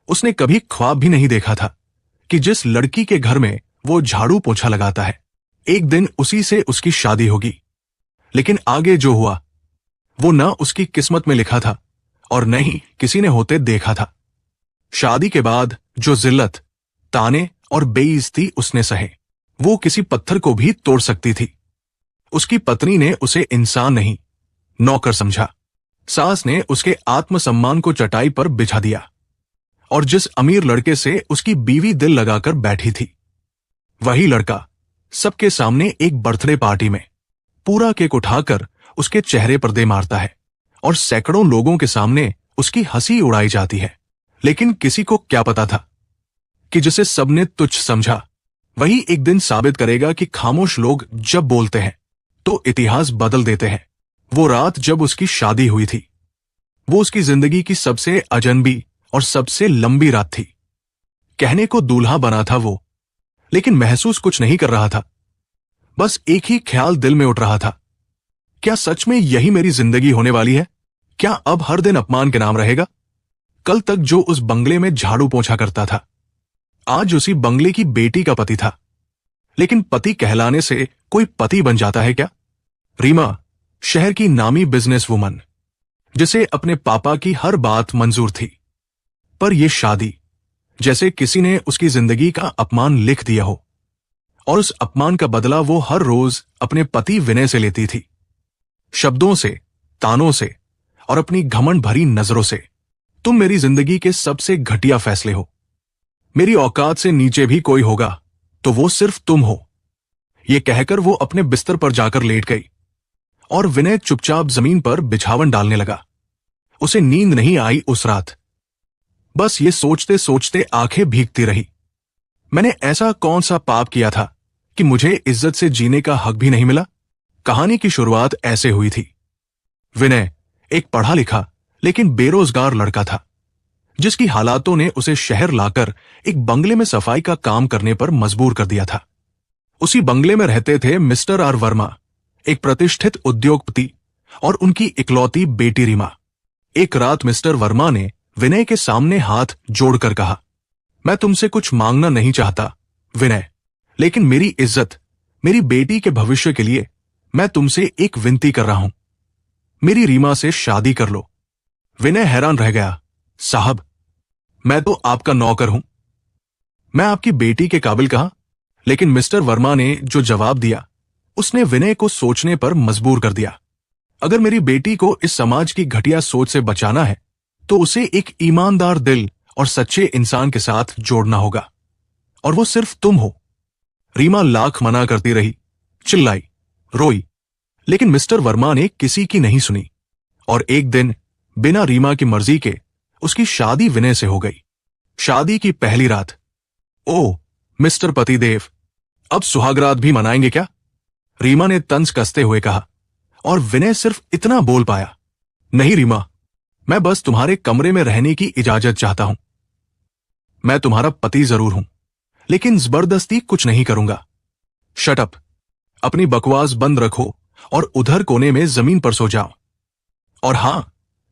उसने कभी ख्वाब भी नहीं देखा था कि जिस लड़की के घर में वो झाड़ू पोछा लगाता है, एक दिन उसी से उसकी शादी होगी। लेकिन आगे जो हुआ वो न उसकी किस्मत में लिखा था और न ही किसी ने होते देखा था। शादी के बाद जो जिल्लत, ताने और बेइज्जती उसने सहे, वो किसी पत्थर को भी तोड़ सकती थी। उसकी पत्नी ने उसे इंसान नहीं, नौकर समझा। सास ने उसके आत्मसम्मान को चटाई पर बिछा दिया और जिस अमीर लड़के से उसकी बीवी दिल लगाकर बैठी थी, वही लड़का सबके सामने एक बर्थडे पार्टी में पूरा केक उठाकर उसके चेहरे पर दे मारता है और सैकड़ों लोगों के सामने उसकी हंसी उड़ाई जाती है। लेकिन किसी को क्या पता था कि जिसे सबने तुच्छ समझा, वही एक दिन साबित करेगा कि खामोश लोग जब बोलते हैं तो इतिहास बदल देते हैं। वो रात जब उसकी शादी हुई थी, वो उसकी जिंदगी की सबसे अजनबी और सबसे लंबी रात थी। कहने को दूल्हा बना था वो, लेकिन महसूस कुछ नहीं कर रहा था। बस एक ही ख्याल दिल में उठ रहा था, क्या सच में यही मेरी जिंदगी होने वाली है? क्या अब हर दिन अपमान के नाम रहेगा? कल तक जो उस बंगले में झाड़ू पोंछा करता था, आज उसी बंगले की बेटी का पति था। लेकिन पति कहलाने से कोई पति बन जाता है क्या? रीमा शहर की नामी बिजनेस वुमन, जिसे अपने पापा की हर बात मंजूर थी, पर यह शादी जैसे किसी ने उसकी जिंदगी का अपमान लिख दिया हो, और उस अपमान का बदला वो हर रोज अपने पति विनय से लेती थी, शब्दों से, तानों से और अपनी घमंड भरी नजरों से। तुम मेरी जिंदगी के सबसे घटिया फैसले हो, मेरी औकात से नीचे भी कोई होगा तो वो सिर्फ तुम हो। ये कहकर वो अपने बिस्तर पर जाकर लेट गई और विनय चुपचाप जमीन पर बिछावन डालने लगा। उसे नींद नहीं आई उस रात। बस ये सोचते सोचते आंखें भीगती रही, मैंने ऐसा कौन सा पाप किया था कि मुझे इज्जत से जीने का हक भी नहीं मिला? कहानी की शुरुआत ऐसे हुई थी। विनय एक पढ़ा लिखा लेकिन बेरोजगार लड़का था, जिसकी हालातों ने उसे शहर लाकर एक बंगले में सफाई का काम करने पर मजबूर कर दिया था। उसी बंगले में रहते थे मिस्टर आर वर्मा, एक प्रतिष्ठित उद्योगपति, और उनकी इकलौती बेटी रीमा। एक रात मिस्टर वर्मा ने विनय के सामने हाथ जोड़कर कहा, मैं तुमसे कुछ मांगना नहीं चाहता विनय, लेकिन मेरी इज्जत, मेरी बेटी के भविष्य के लिए मैं तुमसे एक विनती कर रहा हूं, मेरी रीमा से शादी कर लो। विनय हैरान रह गया, साहब मैं तो आपका नौकर हूं, मैं आपकी बेटी के काबिल कहां? लेकिन मिस्टर वर्मा ने जो जवाब दिया उसने विनय को सोचने पर मजबूर कर दिया। अगर मेरी बेटी को इस समाज की घटिया सोच से बचाना है तो उसे एक ईमानदार दिल और सच्चे इंसान के साथ जोड़ना होगा, और वो सिर्फ तुम हो। रीमा लाख मना करती रही, चिल्लाई, रोई, लेकिन मिस्टर वर्मा ने किसी की नहीं सुनी और एक दिन बिना रीमा की मर्जी के उसकी शादी विनय से हो गई। शादी की पहली रात, ओ मिस्टर पतिदेव, अब सुहागरात भी मनाएंगे क्या? रीमा ने तंज कसते हुए कहा, और विनय सिर्फ इतना बोल पाया, नहीं रीमा, मैं बस तुम्हारे कमरे में रहने की इजाजत चाहता हूं। मैं तुम्हारा पति जरूर हूं, लेकिन जबरदस्ती कुछ नहीं करूंगा। शट अप, अपनी बकवास बंद रखो और उधर कोने में जमीन पर सो जाओ। और हां,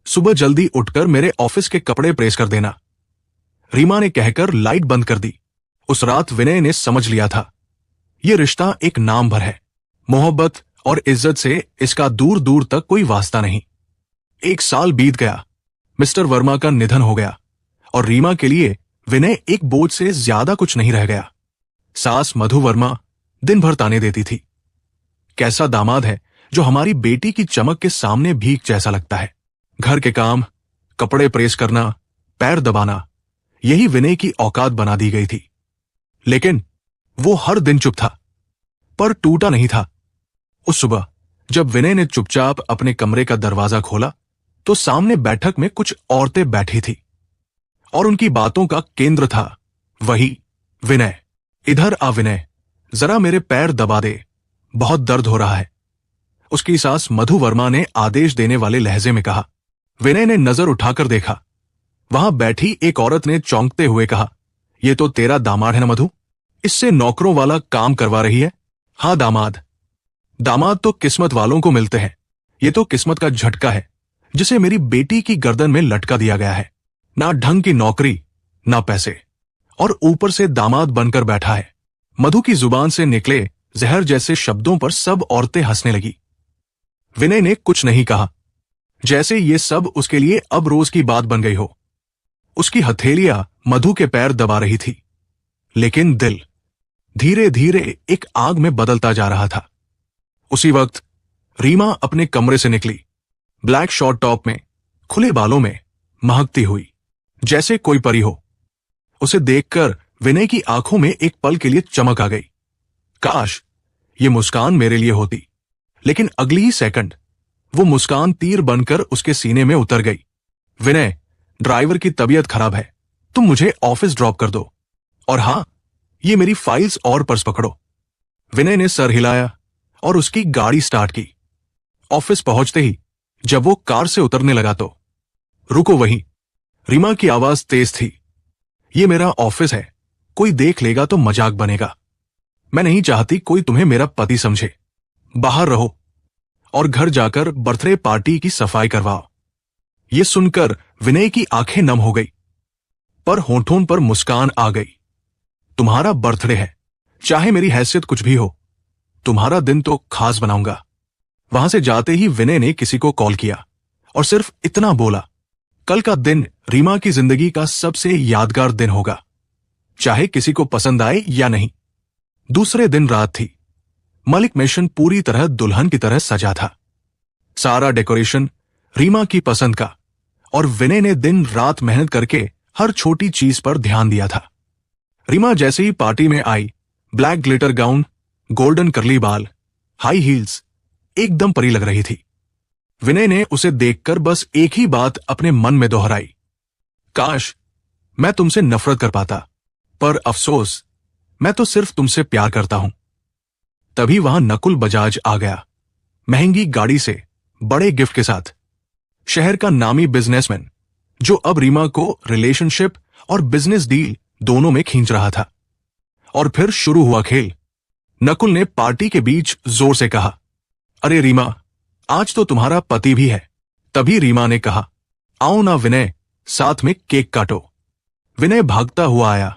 सुबह जल्दी उठकर मेरे ऑफिस के कपड़े प्रेस कर देना। रीमा ने कहकर लाइट बंद कर दी। उस रात विनय ने समझ लिया था, यह रिश्ता एक नाम भर है, मोहब्बत और इज्जत से इसका दूर दूर तक कोई वास्ता नहीं। 1 साल बीत गया, मिस्टर वर्मा का निधन हो गया और रीमा के लिए विनय एक बोझ से ज्यादा कुछ नहीं रह गया। सास मधु वर्मा दिन भर ताने देती थी, कैसा दामाद है जो हमारी बेटी की चमक के सामने भीख जैसा लगता है। घर के काम, कपड़े प्रेस करना, पैर दबाना, यही विनय की औकात बना दी गई थी। लेकिन वो हर दिन चुप था, पर टूटा नहीं था। उस सुबह जब विनय ने चुपचाप अपने कमरे का दरवाजा खोला तो सामने बैठक में कुछ औरतें बैठी थी और उनकी बातों का केंद्र था वही विनय। इधर आ विनय, जरा मेरे पैर दबा दे, बहुत दर्द हो रहा है, उसकी सास मधु वर्मा ने आदेश देने वाले लहजे में कहा। विनय ने नजर उठाकर देखा, वहां बैठी एक औरत ने चौंकते हुए कहा, ये तो तेरा दामाद है ना मधु, इससे नौकरों वाला काम करवा रही है? हाँ दामाद, दामाद तो किस्मत वालों को मिलते हैं, ये तो किस्मत का झटका है जिसे मेरी बेटी की गर्दन में लटका दिया गया है। ना ढंग की नौकरी, ना पैसे, और ऊपर से दामाद बनकर बैठा है। मधु की जुबान से निकले जहर जैसे शब्दों पर सब औरतें हंसने लगी। विनय ने कुछ नहीं कहा, जैसे ये सब उसके लिए अब रोज की बात बन गई हो। उसकी हथेलियां मधु के पैर दबा रही थी, लेकिन दिल धीरे धीरे एक आग में बदलता जा रहा था। उसी वक्त रीमा अपने कमरे से निकली, ब्लैक शॉर्ट टॉप में, खुले बालों में, महकती हुई, जैसे कोई परी हो। उसे देखकर विनय की आंखों में एक पल के लिए चमक आ गई। काश ये मुस्कान मेरे लिए होती, लेकिन अगली ही सेकंड वो मुस्कान तीर बनकर उसके सीने में उतर गई। विनय, ड्राइवर की तबीयत खराब है, तुम मुझे ऑफिस ड्रॉप कर दो, और हां, ये मेरी फाइल्स और पर्स पकड़ो। विनय ने सर हिलाया और उसकी गाड़ी स्टार्ट की। ऑफिस पहुंचते ही जब वो कार से उतरने लगा तो, रुको वहीं, रीमा की आवाज तेज थी। ये मेरा ऑफिस है, कोई देख लेगा तो मजाक बनेगा। मैं नहीं चाहती कोई तुम्हें मेरा पति समझे। बाहर रहो और घर जाकर बर्थडे पार्टी की सफाई करवाओ। ये सुनकर विनय की आंखें नम हो गई, पर होठों पर मुस्कान आ गई। तुम्हारा बर्थडे है, चाहे मेरी हैसियत कुछ भी हो, तुम्हारा दिन तो खास बनाऊंगा। वहां से जाते ही विनय ने किसी को कॉल किया और सिर्फ इतना बोला, कल का दिन रीमा की जिंदगी का सबसे यादगार दिन होगा, चाहे किसी को पसंद आए या नहीं। दूसरे दिन रात थी। मलिक मिशन पूरी तरह दुल्हन की तरह सजा था। सारा डेकोरेशन रीमा की पसंद का, और विनय ने दिन रात मेहनत करके हर छोटी चीज पर ध्यान दिया था। रीमा जैसे ही पार्टी में आई, ब्लैक ग्लिटर गाउन, गोल्डन करली बाल, हाई हील्स, एकदम परी लग रही थी। विनय ने उसे देखकर बस एक ही बात अपने मन में दोहराई, काश मैं तुमसे नफरत कर पाता, पर अफसोस मैं तो सिर्फ तुमसे प्यार करता हूं। तभी वहां नकुल बजाज आ गया, महंगी गाड़ी से, बड़े गिफ्ट के साथ। शहर का नामी बिजनेसमैन, जो अब रीमा को रिलेशनशिप और बिजनेस डील दोनों में खींच रहा था। और फिर शुरू हुआ खेल। नकुल ने पार्टी के बीच जोर से कहा, अरे रीमा, आज तो तुम्हारा पति भी है। तभी रीमा ने कहा, आओ ना विनय, साथ में केक काटो। विनय भागता हुआ आया।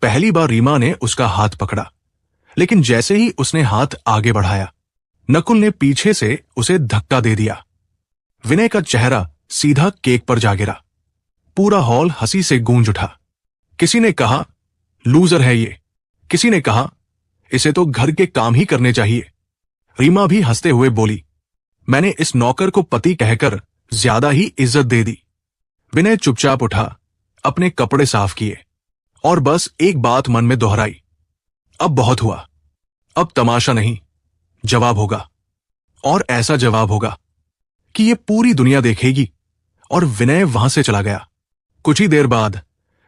पहली बार रीमा ने उसका हाथ पकड़ा, लेकिन जैसे ही उसने हाथ आगे बढ़ाया, नकुल ने पीछे से उसे धक्का दे दिया। विनय का चेहरा सीधा केक पर जा गिरा। पूरा हॉल हंसी से गूंज उठा। किसी ने कहा, लूजर है ये। किसी ने कहा, इसे तो घर के काम ही करने चाहिए। रीमा भी हंसते हुए बोली, मैंने इस नौकर को पति कहकर ज्यादा ही इज्जत दे दी। विनय चुपचाप उठा, अपने कपड़े साफ किए और बस एक बात मन में दोहराई, अब बहुत हुआ, अब तमाशा नहीं, जवाब होगा। और ऐसा जवाब होगा कि ये पूरी दुनिया देखेगी। और विनय वहां से चला गया। कुछ ही देर बाद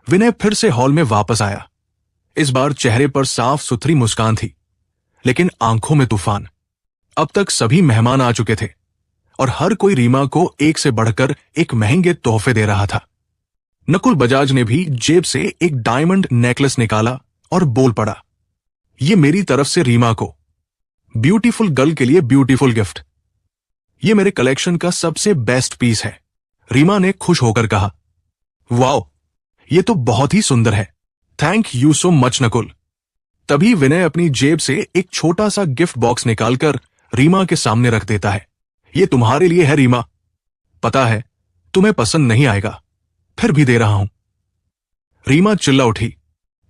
विनय फिर से हॉल में वापस आया। इस बार चेहरे पर साफ सुथरी मुस्कान थी, लेकिन आंखों में तूफान। अब तक सभी मेहमान आ चुके थे और हर कोई रीमा को एक से बढ़कर एक महंगे तोहफे दे रहा था। नकुल बजाज ने भी जेब से एक डायमंड नेकलेस निकाला और बोल पड़ा, ये मेरी तरफ से रीमा को, ब्यूटीफुल गर्ल के लिए ब्यूटीफुल गिफ्ट। ये मेरे कलेक्शन का सबसे बेस्ट पीस है। रीमा ने खुश होकर कहा, वाओ, ये तो बहुत ही सुंदर है। Thank you so much Nakul. तभी विनय अपनी जेब से एक छोटा सा गिफ्ट बॉक्स निकालकर रीमा के सामने रख देता है। ये तुम्हारे लिए है रीमा, पता है तुम्हें पसंद नहीं आएगा, फिर भी दे रहा हूं। रीमा चिल्ला उठी,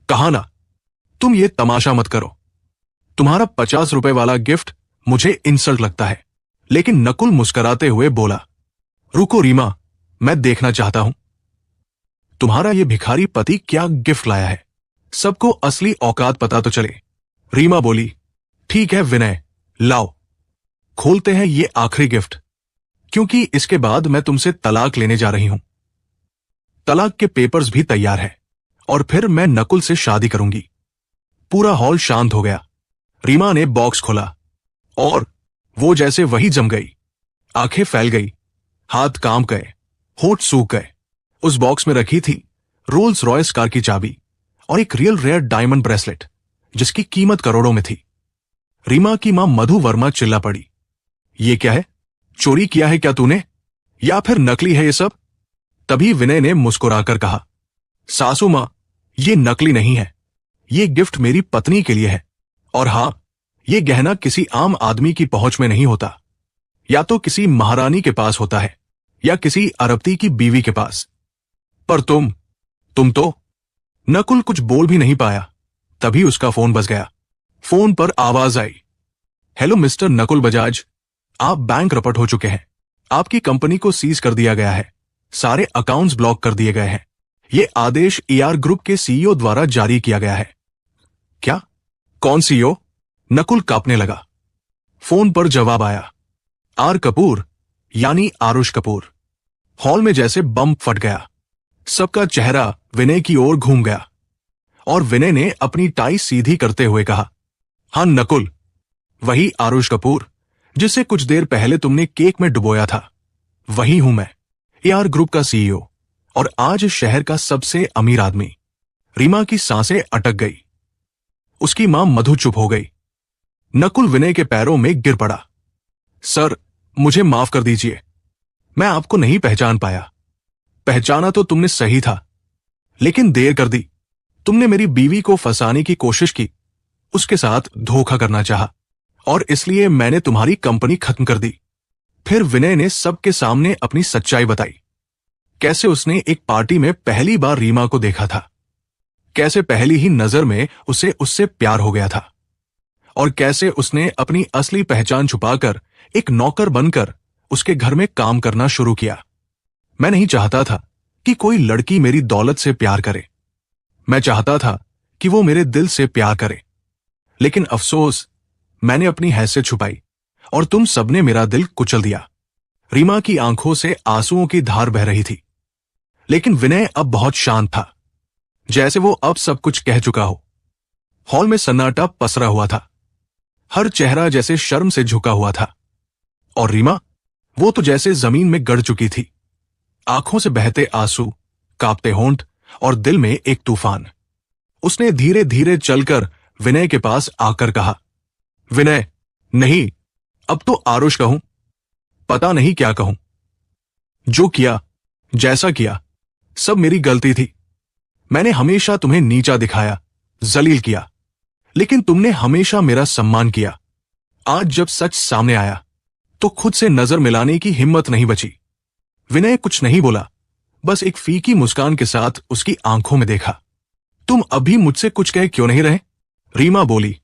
कहा ना, तुम ये तमाशा मत करो। तुम्हारा 50 रुपए वाला गिफ्ट मुझे इंसल्ट लगता है। लेकिन नकुल मुस्कुराते हुए बोला, रुको रीमा, मैं देखना चाहता हूं तुम्हारा ये भिखारी पति क्या गिफ्ट लाया है। सबको असली औकात पता तो चले। रीमा बोली, ठीक है विनय, लाओ, खोलते हैं ये आखिरी गिफ्ट, क्योंकि इसके बाद मैं तुमसे तलाक लेने जा रही हूं। तलाक के पेपर्स भी तैयार हैं और फिर मैं नकुल से शादी करूंगी। पूरा हॉल शांत हो गया। रीमा ने बॉक्स खोला और वो जैसे वही जम गई। आंखें फैल गई, हाथ कांप गए, होंठ सूख गए। उस बॉक्स में रखी थी रोल्स रॉयस कार की चाबी और एक रियल रेयर डायमंड ब्रेसलेट, जिसकी कीमत करोड़ों में थी। रीमा की मां मधु वर्मा चिल्ला पड़ी, ये क्या है? चोरी किया है क्या तूने, या फिर नकली है ये सब? तभी विनय ने मुस्कुराकर कहा, सासू मां, ये नकली नहीं है, ये गिफ्ट मेरी पत्नी के लिए है। और हां, ये गहना किसी आम आदमी की पहुंच में नहीं होता, या तो किसी महारानी के पास होता है या किसी अरबती की बीवी के पास। पर तुम तो। नकुल कुछ बोल भी नहीं पाया, तभी उसका फोन बज गया। फोन पर आवाज आई, हेलो मिस्टर नकुल बजाज, आप बैंक रपट हो चुके हैं। आपकी कंपनी को सीज कर दिया गया है, सारे अकाउंट्स ब्लॉक कर दिए गए हैं। यह आदेश ईआर ग्रुप के सीईओ द्वारा जारी किया गया है। क्या? कौन सीईओ? नकुल कांपने लगा। फोन पर जवाब आया, आर कपूर, यानी आरुष कपूर। हॉल में जैसे बम फट गया। सबका चेहरा विनय की ओर घूम गया और विनय ने अपनी टाई सीधी करते हुए कहा, हां नकुल, वही आरुष कपूर जिसे कुछ देर पहले तुमने केक में डुबोया था, वही हूं मैं, ईआर ग्रुप का सीईओ और आज शहर का सबसे अमीर आदमी। रीमा की सांसें अटक गई। उसकी मां मधु चुप हो गई। नकुल विनय के पैरों में गिर पड़ा। सर, मुझे माफ कर दीजिए, मैं आपको नहीं पहचान पाया। पहचाना तो तुमने सही था, लेकिन देर कर दी। तुमने मेरी बीवी को फंसाने की कोशिश की, उसके साथ धोखा करना चाहा, और इसलिए मैंने तुम्हारी कंपनी खत्म कर दी। फिर विनय ने सबके सामने अपनी सच्चाई बताई। कैसे उसने एक पार्टी में पहली बार रीमा को देखा था, कैसे पहली ही नजर में उसे उससे प्यार हो गया था, और कैसे उसने अपनी असली पहचान छुपाकर एक नौकर बनकर उसके घर में काम करना शुरू किया। मैं नहीं चाहता था कि कोई लड़की मेरी दौलत से प्यार करे, मैं चाहता था कि वो मेरे दिल से प्यार करे। लेकिन अफसोस, मैंने अपनी हैसियत छुपाई और तुम सबने मेरा दिल कुचल दिया। रीमा की आंखों से आंसुओं की धार बह रही थी, लेकिन विनय अब बहुत शांत था, जैसे वो अब सब कुछ कह चुका हो। हॉल में सन्नाटा पसरा हुआ था, हर चेहरा जैसे शर्म से झुका हुआ था। और रीमा, वो तो जैसे जमीन में गड़ चुकी थी, आंखों से बहते आंसू, कांपते होंठ और दिल में एक तूफान। उसने धीरे धीरे चलकर विनय के पास आकर कहा, विनय, नहीं, अब तो आरुष कहूं, पता नहीं क्या कहूं। जो किया, जैसा किया, सब मेरी गलती थी। मैंने हमेशा तुम्हें नीचा दिखाया, जलील किया, लेकिन तुमने हमेशा मेरा सम्मान किया। आज जब सच सामने आया तो खुद से नजर मिलाने की हिम्मत नहीं बची। विनय कुछ नहीं बोला, बस एक फीकी मुस्कान के साथ उसकी आंखों में देखा। तुम अभी मुझसे कुछ कह क्यों नहीं रहे? रीमा बोली।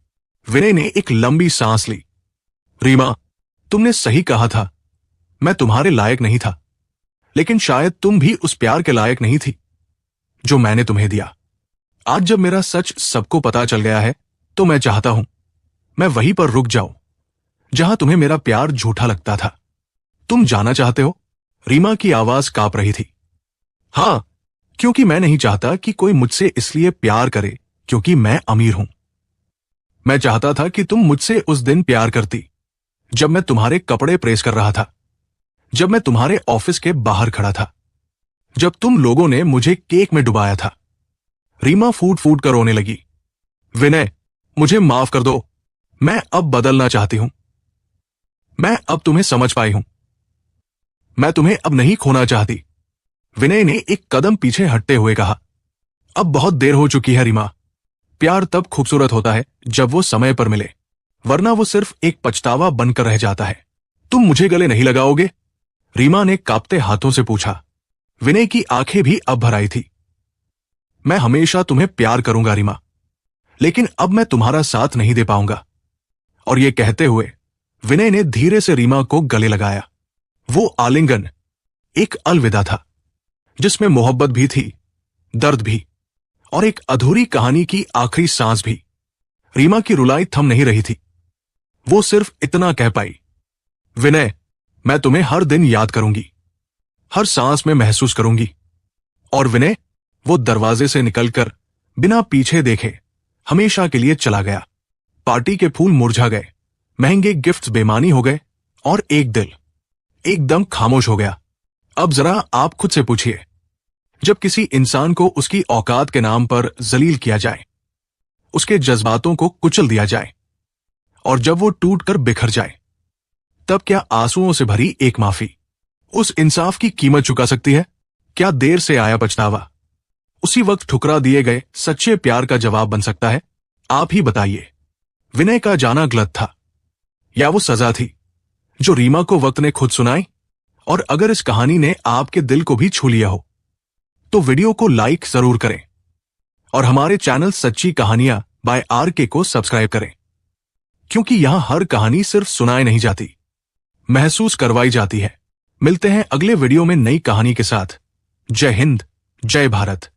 विनय ने एक लंबी सांस ली। रीमा, तुमने सही कहा था, मैं तुम्हारे लायक नहीं था, लेकिन शायद तुम भी उस प्यार के लायक नहीं थी जो मैंने तुम्हें दिया। आज जब मेरा सच सबको पता चल गया है, तो मैं चाहता हूं मैं वहीं पर रुक जाऊं जहां तुम्हें मेरा प्यार झूठा लगता था। तुम जाना चाहते हो? रीमा की आवाज कांप रही थी। हां, क्योंकि मैं नहीं चाहता कि कोई मुझसे इसलिए प्यार करे क्योंकि मैं अमीर हूं। मैं चाहता था कि तुम मुझसे उस दिन प्यार करती, जब मैं तुम्हारे कपड़े प्रेस कर रहा था, जब मैं तुम्हारे ऑफिस के बाहर खड़ा था, जब तुम लोगों ने मुझे केक में डुबाया था। रीमा फूट फूट कर रोने लगी। विनय, मुझे माफ कर दो, मैं अब बदलना चाहती हूं। मैं अब तुम्हें समझ पाई हूं, मैं तुम्हें अब नहीं खोना चाहती। विनय ने एक कदम पीछे हटते हुए कहा, अब बहुत देर हो चुकी है रीमा। प्यार तब खूबसूरत होता है जब वो समय पर मिले, वरना वो सिर्फ एक पछतावा बनकर रह जाता है। तुम मुझे गले नहीं लगाओगे? रीमा ने कांपते हाथों से पूछा। विनय की आंखें भी अब भर आई थी। मैं हमेशा तुम्हें प्यार करूंगा रीमा, लेकिन अब मैं तुम्हारा साथ नहीं दे पाऊंगा। और ये कहते हुए विनय ने धीरे से रीमा को गले लगाया। वो आलिंगन एक अलविदा था, जिसमें मोहब्बत भी थी, दर्द भी, और एक अधूरी कहानी की आखिरी सांस भी। रीमा की रुलाई थम नहीं रही थी। वो सिर्फ इतना कह पाई, विनय, मैं तुम्हें हर दिन याद करूंगी, हर सांस में महसूस करूंगी। और विनय, वो दरवाजे से निकलकर बिना पीछे देखे हमेशा के लिए चला गया। पार्टी के फूल मुरझा गए, महंगे गिफ्ट्स बेमानी हो गए, और एक दिल एकदम खामोश हो गया। अब जरा आप खुद से पूछिए, जब किसी इंसान को उसकी औकात के नाम पर जलील किया जाए, उसके जज्बातों को कुचल दिया जाए, और जब वो टूटकर बिखर जाए, तब क्या आंसुओं से भरी एक माफी उस इंसाफ की कीमत चुका सकती है? क्या देर से आया पछतावा उसी वक्त ठुकरा दिए गए सच्चे प्यार का जवाब बन सकता है? आप ही बताइए। विनय का जाना गलत था या वो सजा थी जो रीमा को वक्त ने खुद सुनाई? और अगर इस कहानी ने आपके दिल को भी छू लिया हो तो वीडियो को लाइक जरूर करें और हमारे चैनल सच्ची कहानियां बाय RK को सब्सक्राइब करें, क्योंकि यहां हर कहानी सिर्फ सुनाई नहीं जाती, महसूस करवाई जाती है। मिलते हैं अगले वीडियो में नई कहानी के साथ। जय हिंद, जय भारत।